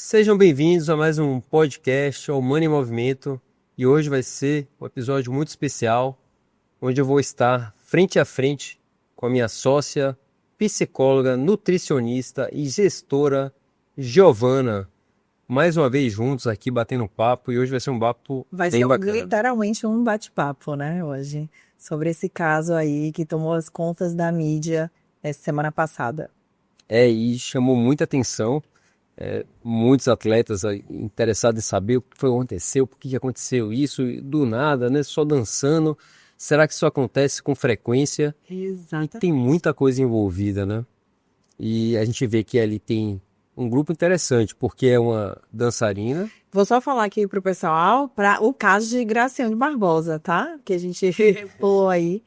Sejam bem-vindos a mais um podcast ao Money em Movimento e hoje vai ser um episódio muito especial, onde eu vou estar frente a frente com a minha sócia, psicóloga, nutricionista e gestora Giovana. Mais uma vez juntos aqui batendo papo e hoje vai ser um papo Vai bem ser bacana. literalmente um bate-papo, né, hoje, sobre esse caso aí que tomou as contas da mídia essa semana passada. E chamou muita atenção, muitos atletas interessados em saber o que foi que aconteceu, por que aconteceu isso, e do nada, né, só dançando. Será que isso acontece com frequência? E tem muita coisa envolvida, né? E a gente vê que ali tem um grupo interessante, porque é uma dançarina. Vou só falar aqui pro pessoal para o caso de Graciane Barbosa, tá? Que a gente pulou aí.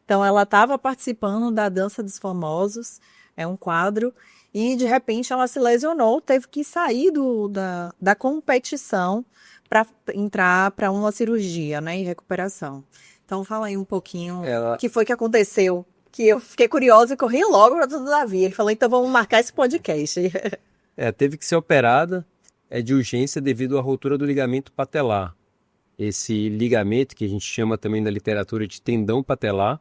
Então, ela estava participando da Dança dos Famosos, é um quadro, e de repente ela se lesionou, teve que sair da competição para entrar para uma cirurgia, né, e recuperação. Então, fala aí um pouquinho o que foi que aconteceu, que eu fiquei curiosa e corri logo para o Davi. Ele falou, então vamos marcar esse podcast. Teve que ser operada de urgência devido à ruptura do ligamento patelar. Esse ligamento, que a gente chama também na literatura de tendão patelar,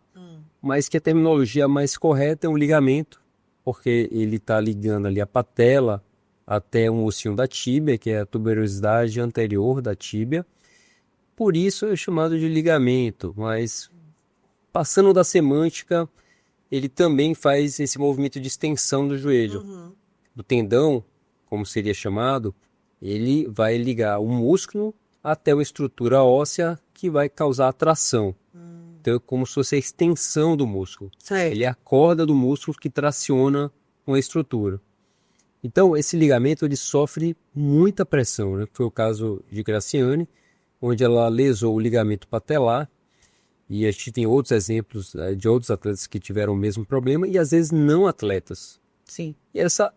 mas que a terminologia mais correta é um ligamento, porque ele está ligando ali a patela até um ossinho da tíbia, que é a tuberosidade anterior da tíbia. Por isso é chamado de ligamento, mas passando da semântica, ele também faz esse movimento de extensão do joelho. Do tendão, como seria chamado, ele vai ligar o músculo até uma estrutura óssea que vai causar atração. Então é como se fosse a extensão do músculo. Certo. Ele é a corda do músculo que traciona uma estrutura. Então esse ligamento ele sofre muita pressão, né? Foi o caso de Graciane, onde ela lesou o ligamento patelar. E a gente tem outros exemplos de outros atletas que tiveram o mesmo problema e às vezes não atletas. Sim. E essa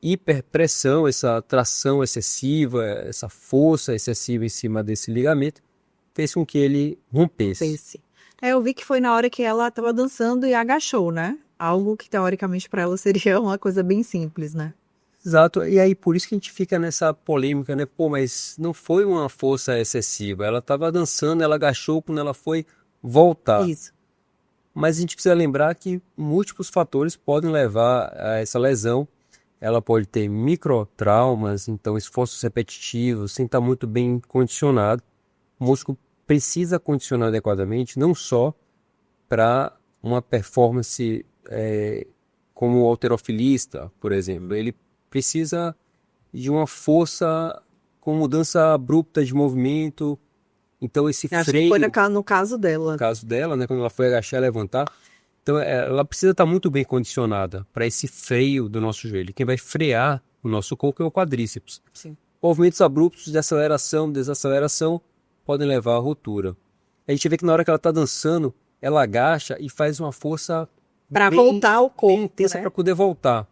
hiperpressão, essa tração excessiva, essa força excessiva em cima desse ligamento fez com que ele rompesse. Eu vi que foi na hora que ela estava dançando e agachou, né? Algo que teoricamente para ela seria uma coisa bem simples, né? Exato, e aí por isso que a gente fica nessa polêmica, né? Pô, mas não foi uma força excessiva, ela estava dançando, ela agachou quando ela foi voltar. Isso. Mas a gente precisa lembrar que múltiplos fatores podem levar a essa lesão. Ela pode ter microtraumas, então esforços repetitivos, sem estar muito bem condicionado. O músculo precisa condicionar adequadamente, não só para uma performance como o halterofilista, por exemplo. Ele precisa de uma força com mudança abrupta de movimento. Então esse Acho freio... que foi no caso dela. No caso dela, né, quando ela foi agachar e levantar. Então ela precisa estar muito bem condicionada para esse freio do nosso joelho. Quem vai frear o nosso corpo é o quadríceps. Sim. Movimentos abruptos de aceleração, desaceleração podem levar à ruptura. A gente vê que na hora que ela está dançando, ela agacha e faz uma força para voltar ao corpo, bem intensa, né? Para poder voltar.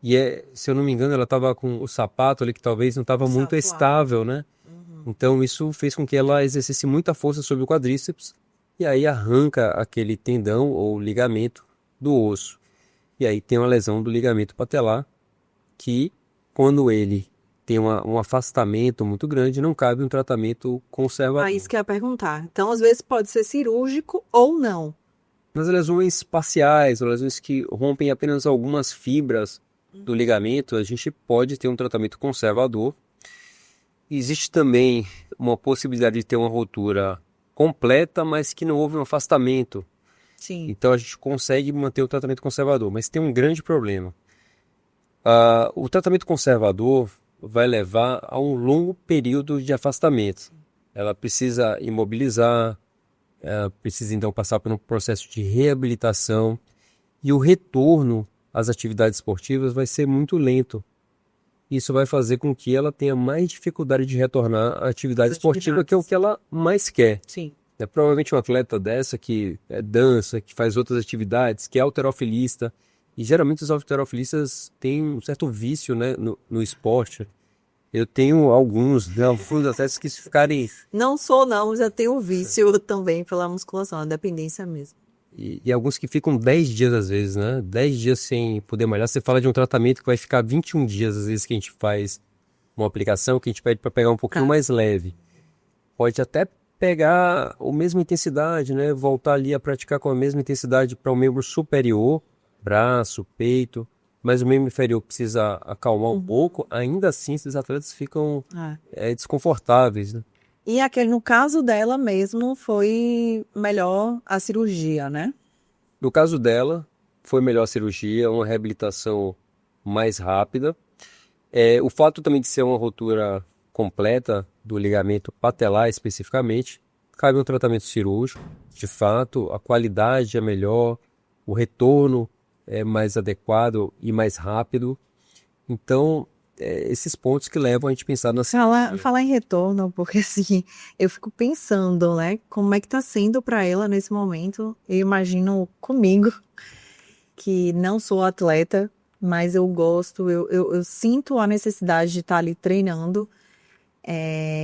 E se eu não me engano, ela estava com o sapato ali que talvez não estava muito estável, né? Então isso fez com que ela exercesse muita força sobre o quadríceps e aí arranca aquele tendão ou ligamento do osso. E aí tem uma lesão do ligamento patelar que, quando ele tem um afastamento muito grande, não cabe um tratamento conservador. Isso que eu ia perguntar. Então, às vezes pode ser cirúrgico ou não. Nas lesões parciais, ou lesões que rompem apenas algumas fibras do ligamento, a gente pode ter um tratamento conservador. Existe também uma possibilidade de ter uma ruptura completa, mas que não houve um afastamento. Sim. Então a gente consegue manter o tratamento conservador, mas tem um grande problema. O tratamento conservador vai levar a um longo período de afastamento. Ela precisa imobilizar, precisa então passar por um processo de reabilitação e o retorno às atividades esportivas vai ser muito lento. Isso vai fazer com que ela tenha mais dificuldade de retornar à atividade esportiva, que é o que ela mais quer. Sim. Provavelmente um atleta dessa que dança, que faz outras atividades, que é halterofilista. E geralmente os halterofilistas têm um certo vício, né, no esporte. Eu tenho alguns atletas que se ficarem... Não sou não, já tenho vício também pela musculação, a dependência mesmo. E alguns que ficam 10 dias às vezes, né? 10 dias sem poder malhar. Você fala de um tratamento que vai ficar 21 dias às vezes que a gente faz uma aplicação que a gente pede para pegar um pouquinho mais leve. Pode até pegar a mesma intensidade, né? Voltar ali a praticar com a mesma intensidade para o membro superior, braço, peito, mas o membro inferior precisa acalmar um pouco. Ainda assim, esses atletas ficam desconfortáveis, né? E no caso dela mesmo, foi melhor a cirurgia, né? No caso dela, foi melhor a cirurgia, uma reabilitação mais rápida. O fato também de ser uma rotura completa do ligamento patelar especificamente, cabe um tratamento cirúrgico. De fato, a qualidade é melhor, o retorno é mais adequado e mais rápido. Então, esses pontos que levam a gente a pensar na cirurgia. Falar em retorno, porque assim, eu fico pensando, né, como é que tá sendo para ela nesse momento. Eu imagino comigo, que não sou atleta, mas eu gosto, eu sinto a necessidade de estar ali treinando.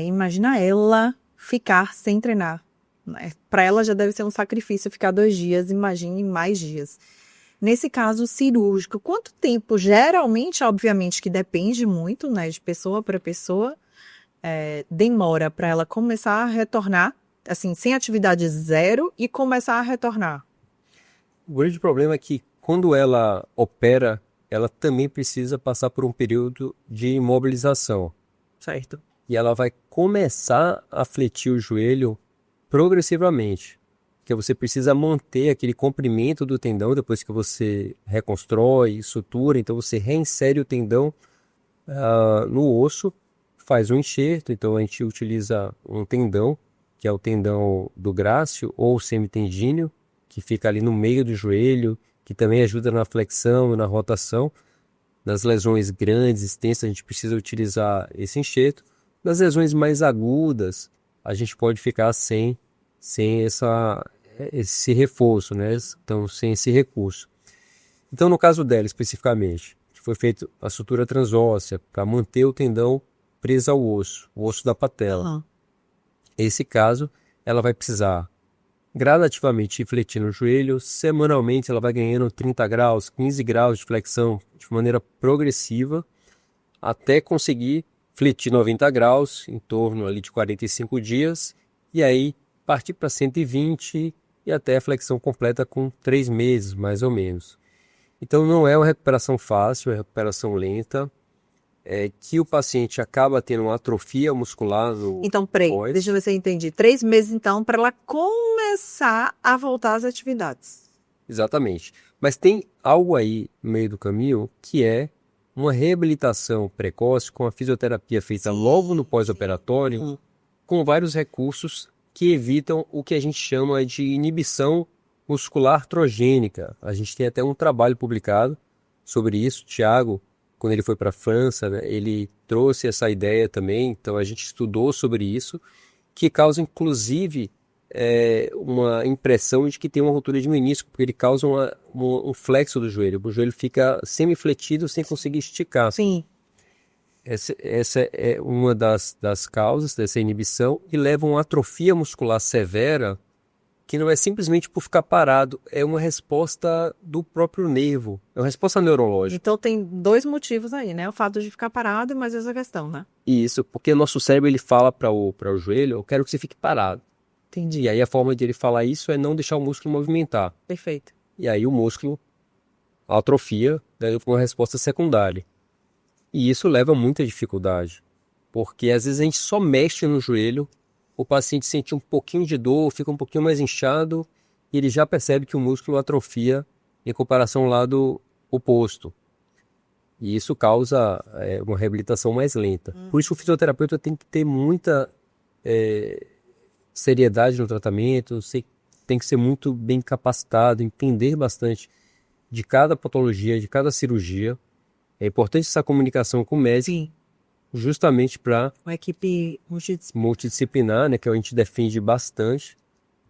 Imagina ela ficar sem treinar, né? Para ela já deve ser um sacrifício ficar 2 dias, imagine mais dias. Nesse caso cirúrgico, quanto tempo? Geralmente, obviamente, que depende muito, né, de pessoa para pessoa, demora para ela começar a retornar, assim, sem atividade zero e começar a retornar? O grande problema é que quando ela opera, ela também precisa passar por um período de imobilização. Certo. E ela vai começar a fletir o joelho progressivamente. Porque você precisa manter aquele comprimento do tendão depois que você reconstrói, sutura. Então você reinsere o tendão no osso, faz um enxerto. Então a gente utiliza um tendão, que é o tendão do grácil ou semitendíneo, que fica ali no meio do joelho, que também ajuda na flexão e na rotação. Nas lesões grandes, extensas, a gente precisa utilizar esse enxerto. Nas lesões mais agudas, a gente pode ficar sem esse reforço, né? Então, sem esse recurso. Então, no caso dela especificamente, foi feita a sutura transóssea para manter o tendão preso ao osso, o osso da patela. Nesse caso, ela vai precisar gradativamente ir fletindo o joelho. Semanalmente, ela vai ganhando 30 graus, 15 graus de flexão de maneira progressiva, até conseguir fletir 90 graus, em torno ali de 45 dias, e aí partir para 120 e até a flexão completa com 3 meses, mais ou menos. Então não é uma recuperação fácil, é uma recuperação lenta, que o paciente acaba tendo uma atrofia muscular no Então, peraí, pós. deixa eu ver se eu entendi. 3 meses, então, para ela começar a voltar às atividades. Exatamente. Mas tem algo aí no meio do caminho que é uma reabilitação precoce com a fisioterapia feita logo no pós-operatório, com vários recursos que evitam o que a gente chama de inibição muscular artrogênica. A gente tem até um trabalho publicado sobre isso. Thiago, quando ele foi para a França, né, ele trouxe essa ideia também. Então a gente estudou sobre isso, que causa inclusive uma impressão de que tem uma ruptura de menisco, porque ele causa um flexo do joelho. O joelho fica semifletido sem conseguir esticar. Sim. Essa é uma das causas dessa inibição e leva a uma atrofia muscular severa, que não é simplesmente por ficar parado, é uma resposta do próprio nervo, é uma resposta neurológica. Então tem 2 motivos aí, né? O fato de ficar parado e mais essa questão, né? Isso, porque o nosso cérebro ele fala para o joelho, eu quero que você fique parado. Entendi. E aí a forma de ele falar isso é não deixar o músculo movimentar. Perfeito. E aí o músculo atrofia, daí uma resposta secundária. E isso leva a muita dificuldade, porque às vezes a gente só mexe no joelho, o paciente sente um pouquinho de dor, fica um pouquinho mais inchado, e ele já percebe que o músculo atrofia em comparação ao lado oposto. E isso causa uma reabilitação mais lenta. Por isso o fisioterapeuta tem que ter muita seriedade no tratamento, tem que ser muito bem capacitado, entender bastante de cada patologia, de cada cirurgia. É importante essa comunicação com o médico, Sim. Justamente para Uma equipe multidisciplinar, né, que a gente defende bastante,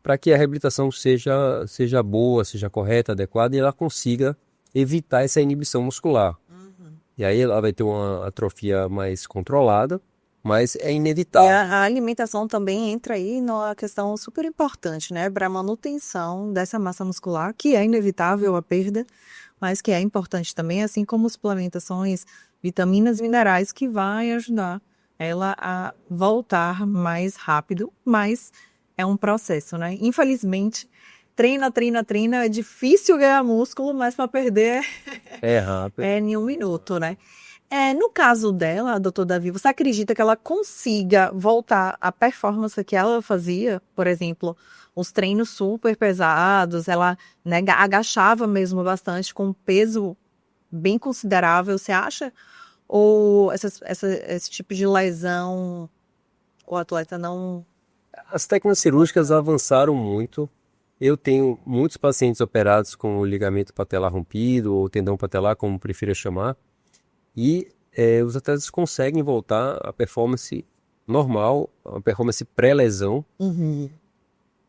para que a reabilitação seja boa, seja correta, adequada, e ela consiga evitar essa inibição muscular. E aí ela vai ter uma atrofia mais controlada, mas é inevitável. A alimentação também entra aí numa questão super importante, né? Para a manutenção dessa massa muscular, que é inevitável a perda, mas que é importante também, assim como suplementações, vitaminas e minerais, que vai ajudar ela a voltar mais rápido, mas é um processo, né? Infelizmente, treina, é difícil ganhar músculo, mas para perder É rápido. é em 1 minuto, né? No caso dela, doutor Davi, você acredita que ela consiga voltar à performance que ela fazia? Por exemplo, os treinos super pesados, ela, né, agachava mesmo bastante, com um peso bem considerável, você acha? Ou esse tipo de lesão, o atleta não... As técnicas cirúrgicas avançaram muito. Eu tenho muitos pacientes operados com o ligamento patelar rompido, ou tendão patelar, como prefira chamar. E os atletas conseguem voltar à performance normal, a performance pré-lesão,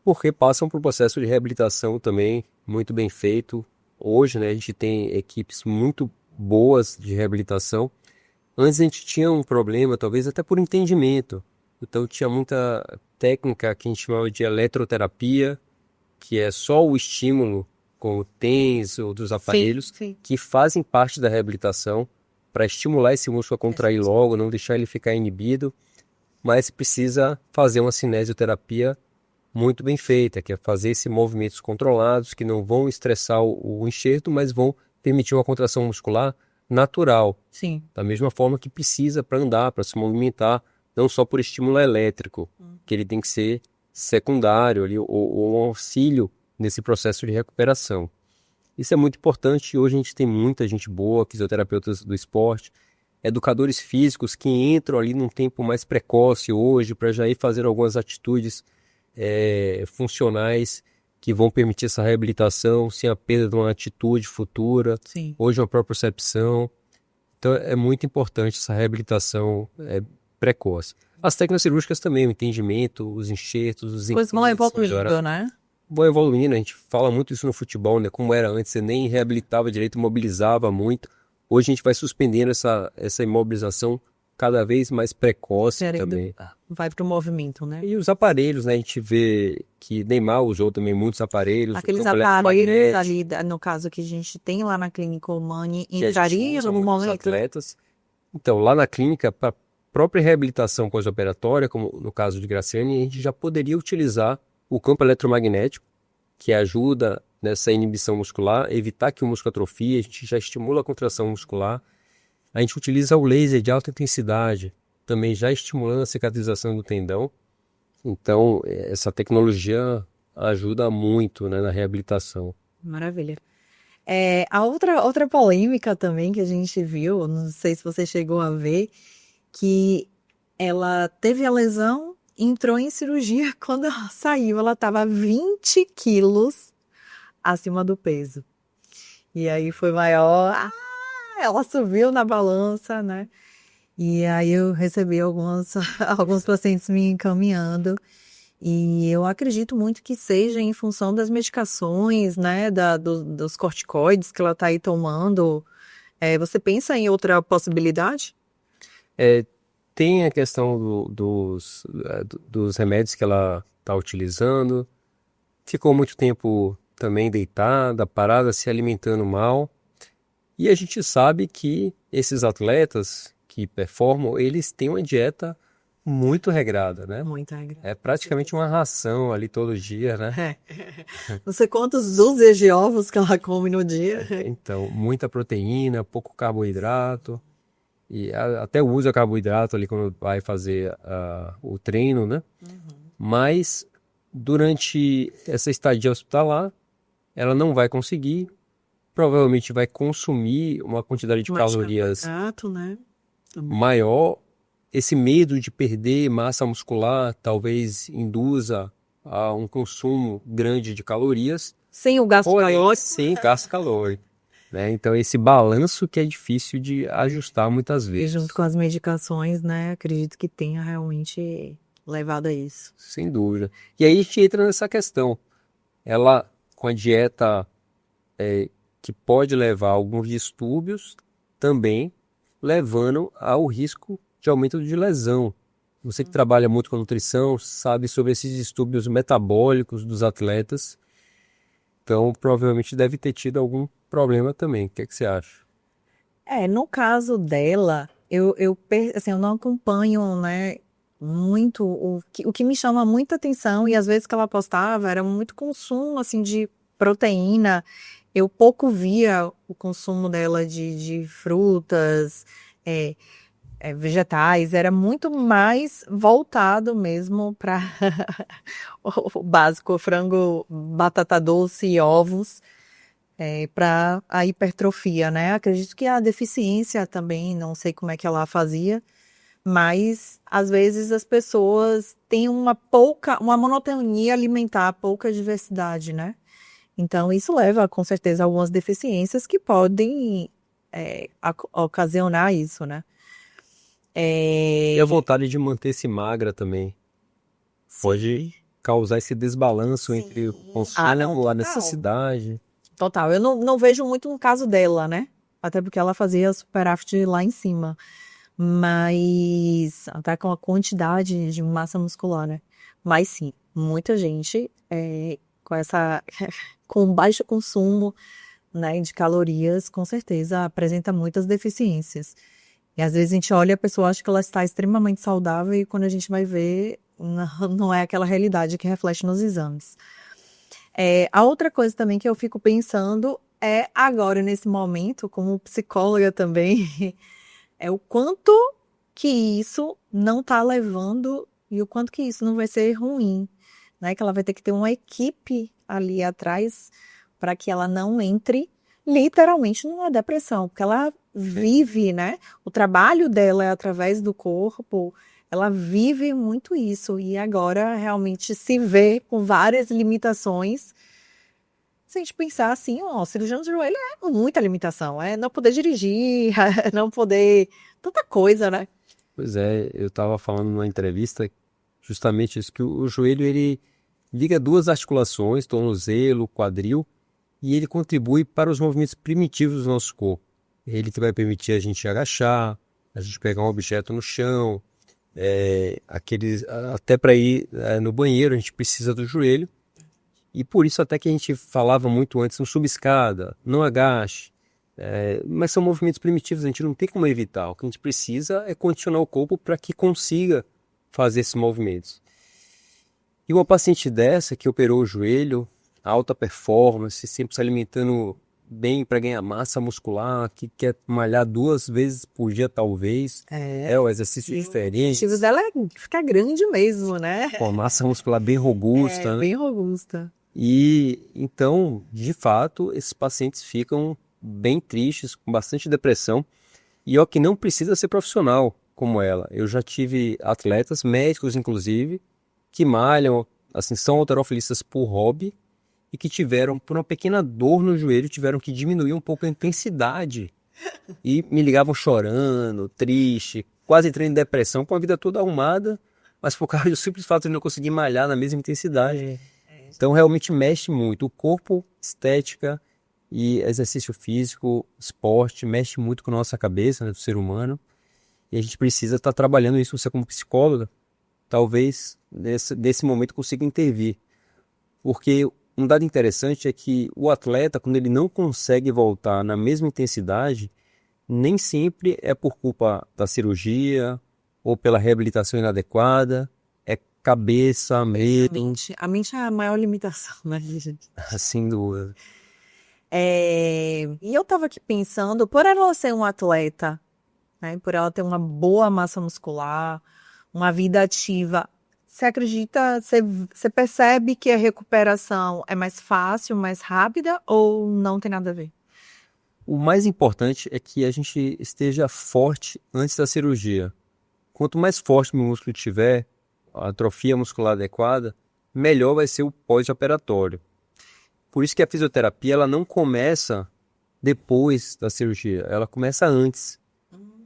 porque passam por um processo de reabilitação também muito bem feito. Hoje, né, a gente tem equipes muito boas de reabilitação. Antes a gente tinha um problema, talvez até por entendimento. Então tinha muita técnica que a gente chamava de eletroterapia, que é só o estímulo com o TENS ou dos aparelhos, sim. que fazem parte da reabilitação, para estimular esse músculo a contrair logo, não deixar ele ficar inibido, mas precisa fazer uma cinesioterapia muito bem feita, que é fazer esses movimentos controlados, que não vão estressar o enxerto, mas vão permitir uma contração muscular natural, Sim. da mesma forma que precisa para andar, para se movimentar, não só por estímulo elétrico, que ele tem que ser secundário ali, ou um auxílio nesse processo de recuperação. Isso é muito importante e hoje a gente tem muita gente boa, fisioterapeutas do esporte, educadores físicos que entram ali num tempo mais precoce hoje para já ir fazer algumas atitudes funcionais que vão permitir essa reabilitação sem a perda de uma atitude futura, Sim. hoje uma propriocepção. Então é muito importante essa reabilitação precoce. As técnicas cirúrgicas também, o entendimento, os enxertos, os Pois vão implantes, evoluindo, né? vão evoluindo, a gente fala muito isso no futebol, né? Como era antes, você nem reabilitava direito, mobilizava muito. Hoje a gente vai suspendendo essa imobilização cada vez mais precoce também. Vai pro movimento, né? E os aparelhos, né? A gente vê que Neymar usou também muitos aparelhos. Aqueles campo aparelhos eletromagnético, ali, no caso que a gente tem lá na clínica Humani, que a gente entraria usa no muito nos momento? atletas. Então, lá na clínica, para própria reabilitação pós-operatória, como no caso de Graciane, a gente já poderia utilizar o campo eletromagnético, que ajuda nessa inibição muscular, evitar que o músculo atrofie, a gente já estimula a contração muscular. A gente utiliza o laser de alta intensidade, também já estimulando a cicatrização do tendão. Então, essa tecnologia ajuda muito, né, na reabilitação. Maravilha. A outra polêmica também que a gente viu, não sei se você chegou a ver, que ela teve a lesão, entrou em cirurgia, quando ela saiu, ela estava 20 quilos acima do peso. E aí foi maior, ela subiu na balança, né? E aí eu recebi alguns pacientes me encaminhando. E eu acredito muito que seja em função das medicações, né, dos corticoides que ela está aí tomando. Você pensa em outra possibilidade? Tem a questão dos remédios que ela está utilizando. Ficou muito tempo também deitada, parada, se alimentando mal. E a gente sabe que esses atletas que performam, eles têm uma dieta muito regrada, né? Muito regrada. É praticamente uma ração ali todo dia, né? Não sei quantos dúzias de ovos que ela come no dia. Então, muita proteína, pouco carboidrato. E até usa carboidrato ali quando vai fazer o treino, né? Mas durante essa estadia hospitalar, ela não vai conseguir, provavelmente vai consumir uma quantidade de calorias carboidrato, né? maior. Esse medo de perder massa muscular talvez induza a um consumo grande de calorias. Sem o gasto calórico. Sem gasto calórico. Né? Então, esse balanço que é difícil de ajustar muitas E vezes. junto com as medicações, né? Acredito que tenha realmente levado a isso. Sem dúvida. E aí a gente entra nessa questão. Ela, com a dieta que pode levar a alguns distúrbios, também levando ao risco de aumento de lesão. Você que trabalha muito com nutrição sabe sobre esses distúrbios metabólicos dos atletas. Então, provavelmente deve ter tido algum problema também. O que é que você acha? No caso dela, assim, eu não acompanho, né, muito o que me chama muita atenção e às vezes que ela postava era muito consumo, assim, de proteína. Eu pouco via o consumo dela de frutas, é, vegetais, era muito mais voltado mesmo para o básico, frango, batata doce e ovos. Para a hipertrofia, né? Acredito que a deficiência também, não sei como é que ela fazia, mas às vezes as pessoas têm uma monotonia alimentar, pouca diversidade, né? Então isso leva com certeza a algumas deficiências que podem ocasionar isso, né? E a vontade de manter-se magra também. Pode causar esse desbalanço entre o consumo Não, e a total. necessidade. Total. Eu não vejo muito no caso dela, né? Até porque ela fazia superávit lá em cima. Mas até com a quantidade de massa muscular, né? Mas sim, muita gente com com baixo consumo, né, de calorias, com certeza apresenta muitas deficiências. E às vezes a gente olha e a pessoa acha que ela está extremamente saudável e quando a gente vai ver, não é aquela realidade que reflete nos exames. A outra coisa também que eu fico pensando é agora, nesse momento, como psicóloga também, é o quanto que isso não está levando e o quanto que isso não vai ser ruim, né? Que ela vai ter que ter uma equipe ali atrás para que ela não entre literalmente numa depressão, porque ela vive, né? O trabalho dela é através do corpo, ela vive muito isso e agora realmente se vê com várias limitações. Se a gente pensar assim, ó, cirurgião de joelho é muita limitação, é não poder dirigir, não poder, tanta coisa, né? Pois é, eu estava falando numa entrevista justamente isso, que o joelho ele liga duas articulações, tornozelo, quadril, e ele contribui para os movimentos primitivos do nosso corpo. Ele que vai permitir a gente agachar, a gente pegar um objeto no chão, até para ir no banheiro a gente precisa do joelho. E por isso até que a gente falava muito antes, não suba escada, não agache. Mas são movimentos primitivos, a gente não tem como evitar. O que a gente precisa é condicionar o corpo para que consiga fazer esses movimentos. E uma paciente dessa que operou o joelho, alta performance, sempre se alimentando bem para ganhar massa muscular, que quer malhar 2 vezes por dia talvez, o exercício diferente. O objetivo dela é ficar grande mesmo, né? Com a massa muscular bem robusta, né? Bem robusta. E então, de fato, esses pacientes ficam bem tristes, com bastante depressão. E ó, que não precisa ser profissional como ela. Eu já tive atletas, médicos inclusive, que malham, assim, são halterofilistas por hobby e que tiveram, por uma pequena dor no joelho, tiveram que diminuir um pouco a intensidade. E me ligavam chorando, triste, quase entrando em depressão, com a vida toda arrumada, mas por causa do simples fato de não conseguir malhar na mesma intensidade. Então realmente mexe muito. O corpo, estética e exercício físico, esporte, mexe muito com a nossa cabeça, né, do ser humano. E a gente precisa estar trabalhando isso. Você como psicóloga, talvez nesse momento consiga intervir. Porque um dado interessante é que o atleta, quando ele não consegue voltar na mesma intensidade, nem sempre é por culpa da cirurgia ou pela reabilitação inadequada, é cabeça, medo. A mente é a maior limitação, né, gente? Sem dúvida. E eu tava aqui pensando, por ela ser um atleta, né, por ela ter uma boa massa muscular, uma vida ativa, você acredita, você percebe que a recuperação é mais fácil, mais rápida ou não tem nada a ver? O mais importante é que a gente esteja forte antes da cirurgia. Quanto mais forte o músculo tiver, a atrofia muscular adequada, melhor vai ser o pós-operatório. Por isso que a fisioterapia ela não começa depois da cirurgia, ela começa antes.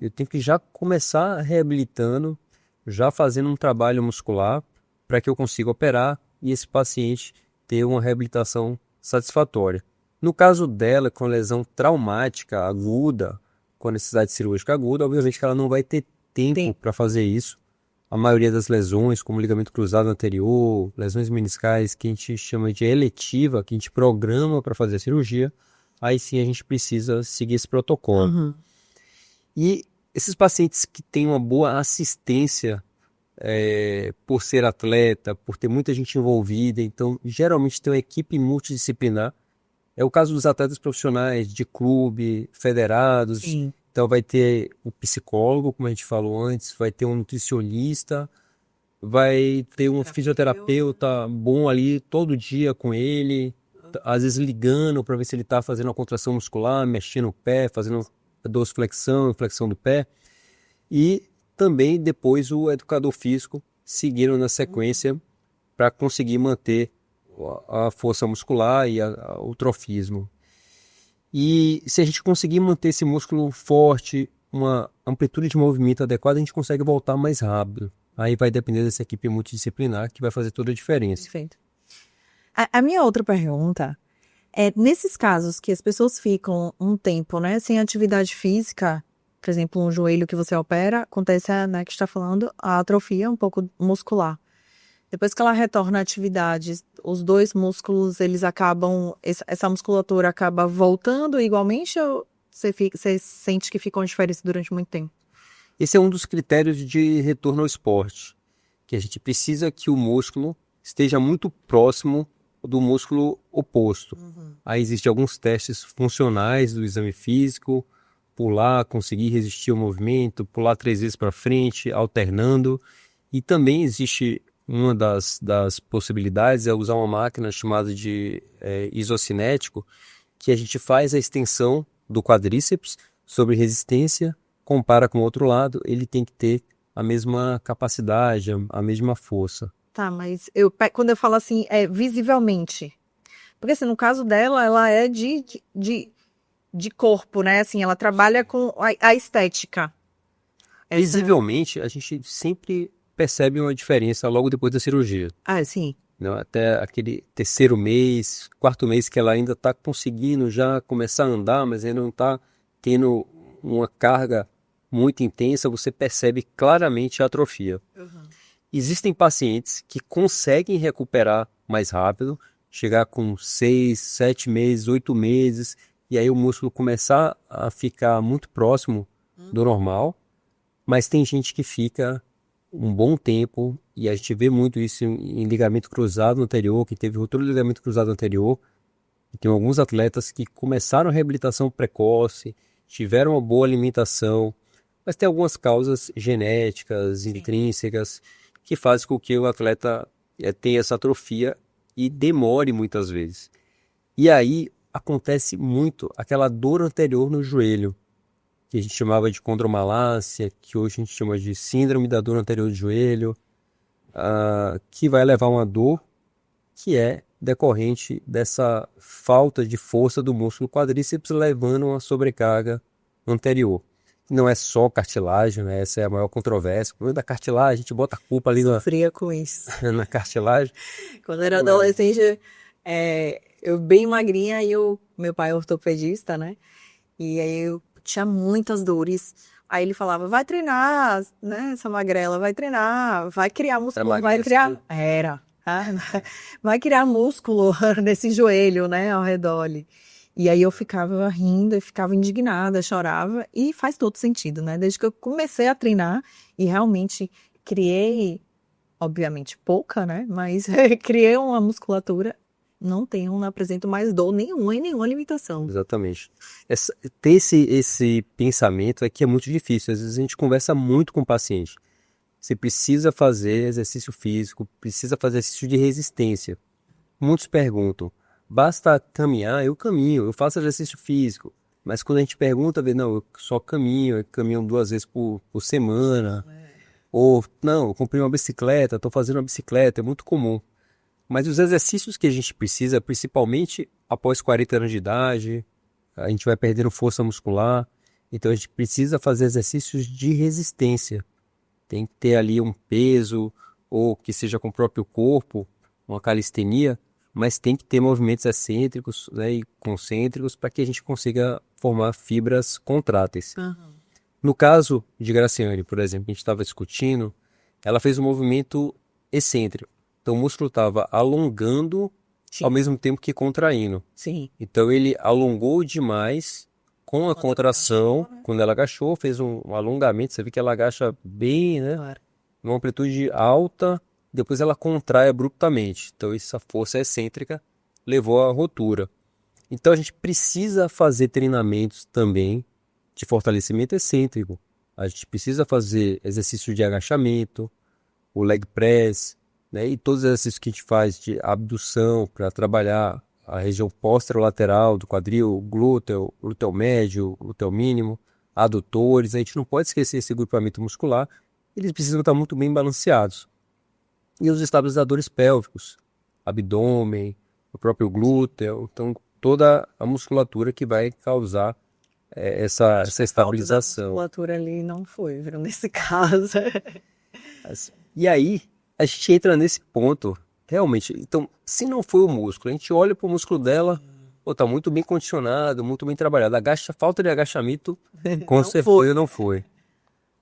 Eu tenho que já começar reabilitando, já fazendo um trabalho muscular para que eu consiga operar e esse paciente ter uma reabilitação satisfatória. No caso dela, com lesão traumática aguda, com necessidade cirúrgica aguda, obviamente que ela não vai ter tempo para fazer isso a maioria das lesões, como ligamento cruzado anterior, lesões meniscais, que a gente chama de eletiva, que a gente programa para fazer a cirurgia, aí sim a gente precisa seguir esse protocolo. Uhum. E esses pacientes que têm uma boa assistência, por ser atleta, por ter muita gente envolvida, então geralmente tem uma equipe multidisciplinar. É o caso dos atletas profissionais de clube, federados. Sim. Então vai ter o psicólogo, como a gente falou antes, vai ter um nutricionista, vai ter um fisioterapeuta bom ali todo dia com ele, às vezes ligando para ver se ele está fazendo a contração muscular, mexendo o pé, fazendo dorsiflexão, flexão do pé. E também depois o educador físico seguindo na sequência para conseguir manter a força muscular e o trofismo. E se a gente conseguir manter esse músculo forte, uma amplitude de movimento adequada, a gente consegue voltar mais rápido. Aí vai depender dessa equipe multidisciplinar que vai fazer toda a diferença. Perfeito. A minha outra pergunta é, nesses casos que as pessoas ficam um tempo, né, sem atividade física, por exemplo, um joelho que você opera, acontece, né, que está falando, a atrofia um pouco muscular. Depois que ela retorna à atividade, os dois músculos, eles acabam, essa musculatura acaba voltando igualmente ou você sente que fica uma diferença durante muito tempo? Esse é um dos critérios de retorno ao esporte, que a gente precisa que o músculo esteja muito próximo do músculo oposto. Aí existem alguns testes funcionais do exame físico, pular, conseguir resistir ao movimento, pular 3 vezes para frente, alternando. E também existe uma das possibilidades é usar uma máquina chamada de isocinético, que a gente faz a extensão do quadríceps sobre resistência, compara com o outro lado, ele tem que ter a mesma capacidade, a mesma força. Tá, mas quando eu falo assim, é visivelmente. Porque assim, no caso dela, ela é de corpo, né? Assim, ela trabalha com a estética. Visivelmente, a gente sempre percebe uma diferença logo depois da cirurgia. Ah, sim. Não, até aquele terceiro mês, quarto mês que ela ainda está conseguindo já começar a andar, mas ainda não está tendo uma carga muito intensa, você percebe claramente a atrofia. Existem pacientes que conseguem recuperar mais rápido, chegar com 6, 7 meses, 8 meses, e aí o músculo começar a ficar muito próximo do normal, mas tem gente que fica um bom tempo, e a gente vê muito isso em ligamento cruzado anterior, que teve ruptura do ligamento cruzado anterior, e tem alguns atletas que começaram a reabilitação precoce, tiveram uma boa alimentação, mas tem algumas causas genéticas, intrínsecas, que fazem com que o atleta tenha essa atrofia e demore muitas vezes. E aí acontece muito aquela dor anterior no joelho, que a gente chamava de condromalácia, que hoje a gente chama de síndrome da dor anterior do joelho, que vai levar uma dor que é decorrente dessa falta de força do músculo quadríceps, levando uma sobrecarga anterior. Não é só cartilagem, né? Essa é a maior controvérsia. O problema da cartilagem, a gente bota a culpa ali Sofria com isso. na cartilagem. Quando eu era adolescente, eu bem magrinha, e meu pai é ortopedista, né? E aí eu tinha muitas dores. Aí ele falava, vai treinar, né? Essa magrela, vai treinar, vai criar músculo, vai criar... Vai criar músculo nesse joelho, né? Ao redor ali. E aí eu ficava rindo, eu ficava indignada, chorava, e faz todo sentido, né? Desde que eu comecei a treinar e realmente criei, obviamente pouca, né? Mas criei uma musculatura, não apresento mais dor nenhuma e nenhuma limitação. Exatamente. Ter esse pensamento é que é muito difícil. Às vezes a gente conversa muito com o paciente. Você precisa fazer exercício físico, precisa fazer exercício de resistência. Muitos perguntam, basta caminhar? Eu caminho, eu faço exercício físico. Mas quando a gente pergunta, não, eu só caminho, eu caminho 2 vezes por semana. Ou, não, eu comprei uma bicicleta, estou fazendo uma bicicleta, é muito comum. Mas os exercícios que a gente precisa, principalmente após 40 anos de idade, a gente vai perdendo força muscular, então a gente precisa fazer exercícios de resistência. Tem que ter ali um peso, ou que seja com o próprio corpo, uma calistenia, mas tem que ter movimentos excêntricos, né, e concêntricos para que a gente consiga formar fibras contráteis. No caso de Graciane, por exemplo, que a gente estava discutindo, ela fez um movimento excêntrico. Então o músculo estava alongando Sim. ao mesmo tempo que contraindo. Sim. Então ele alongou demais com a contração. agachou, né? Quando ela agachou, fez um alongamento. Você vê que ela agacha bem, né? Claro. Numa amplitude alta, depois ela contrai abruptamente. Então essa força excêntrica levou à rotura. Então a gente precisa fazer treinamentos também de fortalecimento excêntrico. A gente precisa fazer exercício de agachamento, o leg press, né? E todos os exercícios que a gente faz de abdução para trabalhar a região posterolateral do quadril, glúteo, glúteo médio, glúteo mínimo, adutores. A gente não pode esquecer esse grupamento muscular. Eles precisam estar muito bem balanceados. E os estabilizadores pélvicos, abdômen, o próprio glúteo, então toda a musculatura que vai causar essa estabilização. A musculatura ali não foi, viu, nesse caso. E aí, a gente entra nesse ponto, realmente. Então, se não foi o músculo, a gente olha para o músculo dela, pô, tá muito bem condicionado, muito bem trabalhado. Falta de agachamento, com Não certeza não foi.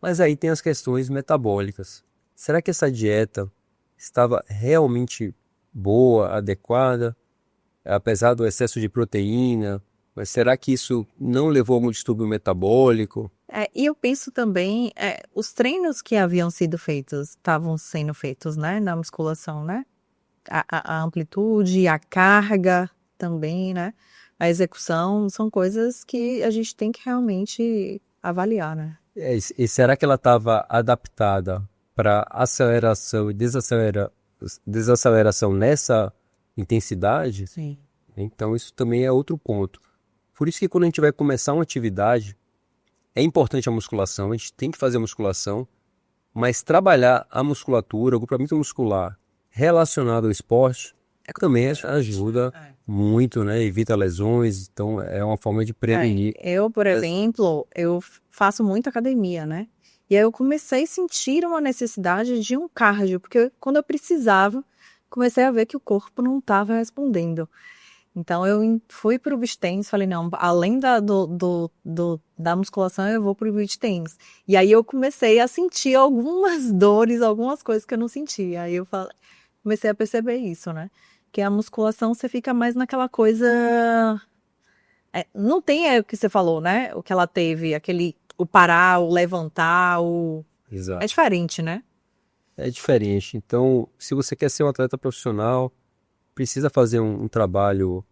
Mas aí tem as questões metabólicas. Será que essa dieta estava realmente boa, adequada, apesar do excesso de proteína? Mas será que isso não levou a algum distúrbio metabólico? E eu penso também, os treinos que haviam sido feitos, estavam sendo feitos, né, na musculação, né? A amplitude, a carga também, né? A execução, são coisas que a gente tem que realmente avaliar, né? E será que ela estava adaptada para aceleração e desaceleração nessa intensidade? Sim. Então isso também é outro ponto. Por isso que quando a gente vai começar uma atividade, é importante a musculação, a gente tem que fazer a musculação, mas trabalhar a musculatura, o grupamento muscular relacionado ao esporte, também ajuda muito, né? Evita lesões, então é uma forma de prevenir. Eu, por exemplo, eu faço muito academia, né? E aí eu comecei a sentir uma necessidade de um cardio, porque quando eu precisava, comecei a ver que o corpo não estava respondendo. Então eu fui para o beach tennis, falei, não, além da musculação, eu vou para o beach tennis. E aí eu comecei a sentir algumas dores, algumas coisas que eu não sentia. Aí eu comecei a perceber isso, né? Que a musculação você fica mais naquela coisa. Não tem o que você falou, né? O que ela teve, o parar, o levantar, Exato. É diferente, né? É diferente. Então, se você quer ser um atleta profissional, precisa fazer um trabalho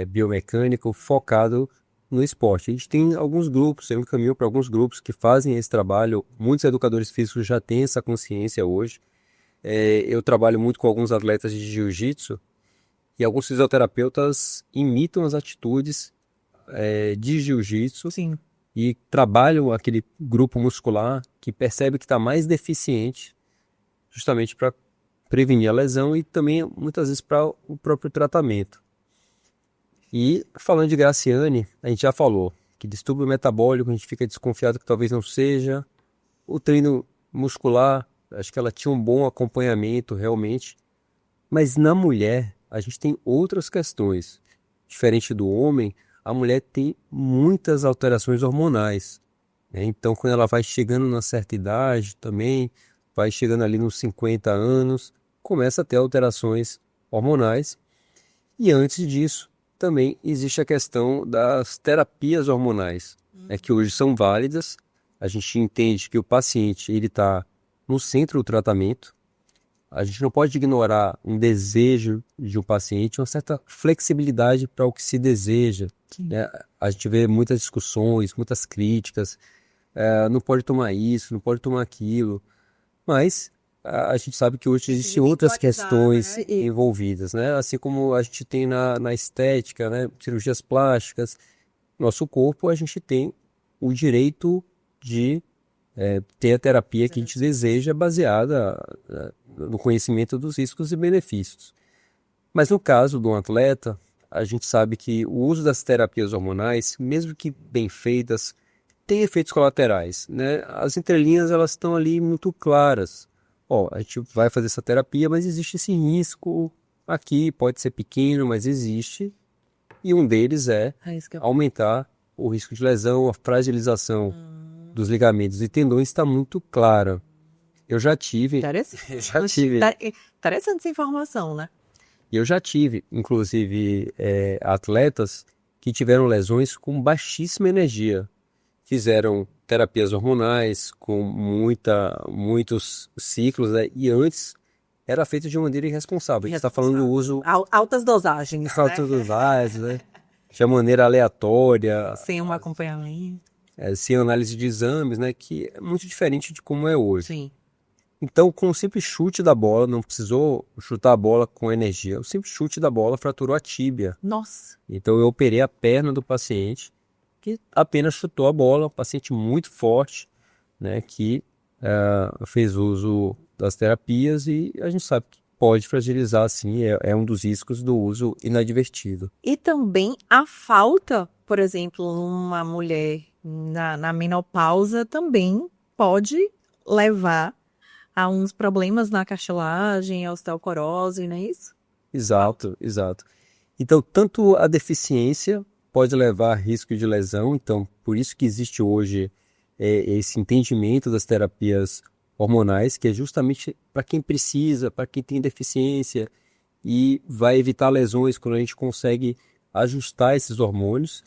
biomecânico focado no esporte. A gente tem alguns grupos, eu encaminho para alguns grupos que fazem esse trabalho. Muitos educadores físicos já têm essa consciência hoje. Eu trabalho muito com alguns atletas de jiu-jitsu e alguns fisioterapeutas imitam as atitudes de jiu-jitsu e trabalham aquele grupo muscular que percebe que está mais deficiente, justamente para prevenir a lesão e também muitas vezes para o próprio tratamento. E falando de Graciane, a gente já falou que distúrbio metabólico a gente fica desconfiado que talvez não seja. O treino muscular, acho que ela tinha um bom acompanhamento realmente. Mas na mulher, a gente tem outras questões. Diferente do homem, a mulher tem muitas alterações hormonais, né? Então, quando ela vai chegando na certa idade também, vai chegando ali nos 50 anos, começa a ter alterações hormonais. E antes disso, também existe a questão das terapias hormonais, que hoje são válidas. A gente entende que o paciente está no centro do tratamento. A gente não pode ignorar um desejo de um paciente, uma certa flexibilidade para o que se deseja, né? A gente vê muitas discussões, muitas críticas, não pode tomar isso, não pode tomar aquilo, mas a gente sabe que hoje existem outras questões, né, envolvidas, né? Assim como a gente tem na estética, né? Cirurgias plásticas, nosso corpo, a gente tem o direito de ter a terapia que a gente deseja baseada no conhecimento dos riscos e benefícios. Mas no caso de um atleta, a gente sabe que o uso das terapias hormonais, mesmo que bem feitas, tem efeitos colaterais, né? As entrelinhas, elas estão ali muito claras. A gente vai fazer essa terapia, mas existe esse risco aqui, pode ser pequeno, mas existe. E um deles é aumentar o risco de lesão, a fragilização dos ligamentos e tendões está muito clara. Eu já tive. Interessante. Eu já tive. Interessante essa informação, né? E eu já tive, inclusive, atletas que tiveram lesões com baixíssima energia. Fizeram terapias hormonais com muitos ciclos, né? E antes era feito de maneira irresponsável. A gente está falando do uso Altas dosagens, altas dosagens, né? De maneira aleatória, sem um acompanhamento. sem análise de exames, né? Que é muito diferente de como é hoje. Sim. Então, com o simples chute da bola, não precisou chutar a bola com energia. O simples chute da bola fraturou a tíbia. Nossa. Então, eu operei a perna do paciente, que apenas chutou a bola. Um paciente muito forte, né? Que fez uso das terapias e a gente sabe que pode fragilizar, sim. É um dos riscos do uso inadvertido. E também a falta, por exemplo, uma mulher na menopausa também pode levar a uns problemas na cartilagem, a osteoporose, não é isso? Exato, exato. Então, tanto a deficiência pode levar a risco de lesão, então, por isso que existe hoje esse entendimento das terapias hormonais, que é justamente para quem precisa, para quem tem deficiência, e vai evitar lesões quando a gente consegue ajustar esses hormônios,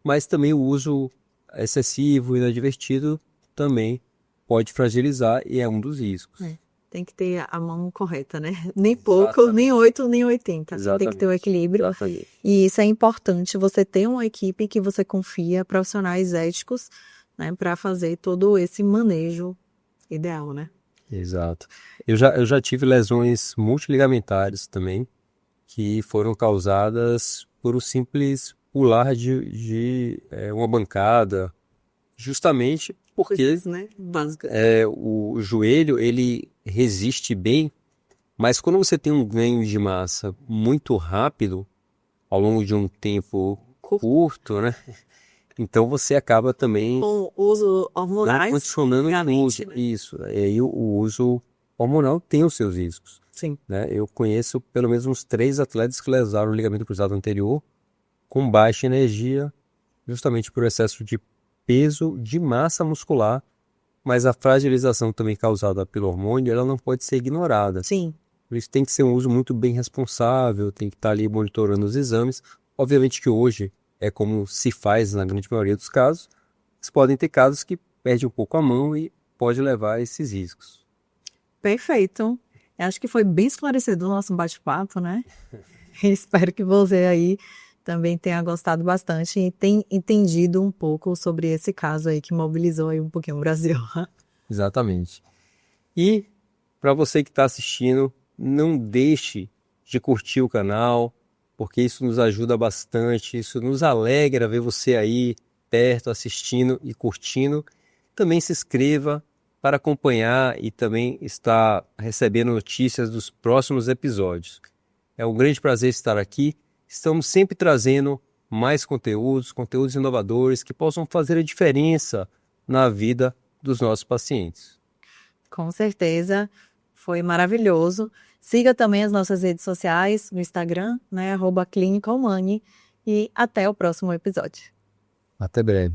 mas também o uso excessivo e inadvertido também pode fragilizar e é um dos riscos. Tem que ter a mão correta, né? Nem pouco, nem 8, nem 80. Assim, tem que ter o equilíbrio. Exatamente. E isso é importante, você ter uma equipe que você confia, profissionais éticos, né? Para fazer todo esse manejo ideal, né? Exato. Eu já tive lesões multiligamentares também, que foram causadas por um simples pular de uma bancada, justamente porque né? Básica. o joelho ele resiste bem, mas quando você tem um ganho de massa muito rápido, ao longo de um tempo curto, né? Então você acaba também Com uso hormonais. condicionando obviamente, tudo. né? Isso. E aí o uso hormonal tem os seus riscos. Sim. Né? Eu conheço pelo menos uns 3 atletas que lesaram o ligamento cruzado anterior com baixa energia, justamente por excesso de peso, de massa muscular, mas a fragilização também causada pelo hormônio, ela não pode ser ignorada. Sim. Por isso tem que ser um uso muito bem responsável, tem que estar ali monitorando os exames. Obviamente que hoje é como se faz na grande maioria dos casos, mas podem ter casos que perde um pouco a mão e pode levar a esses riscos. Perfeito. Eu acho que foi bem esclarecedor o nosso bate-papo, né? Espero que você aí também tenha gostado bastante e tenha entendido um pouco sobre esse caso aí que mobilizou aí um pouquinho o Brasil. Exatamente. E para você que está assistindo, não deixe de curtir o canal, porque isso nos ajuda bastante, isso nos alegra ver você aí perto, assistindo e curtindo. Também se inscreva para acompanhar e também estar recebendo notícias dos próximos episódios. É um grande prazer estar aqui. Estamos sempre trazendo mais conteúdos inovadores que possam fazer a diferença na vida dos nossos pacientes. Com certeza, foi maravilhoso. Siga também as nossas redes sociais, no Instagram, né, @clinicalmoney, e até o próximo episódio. Até breve.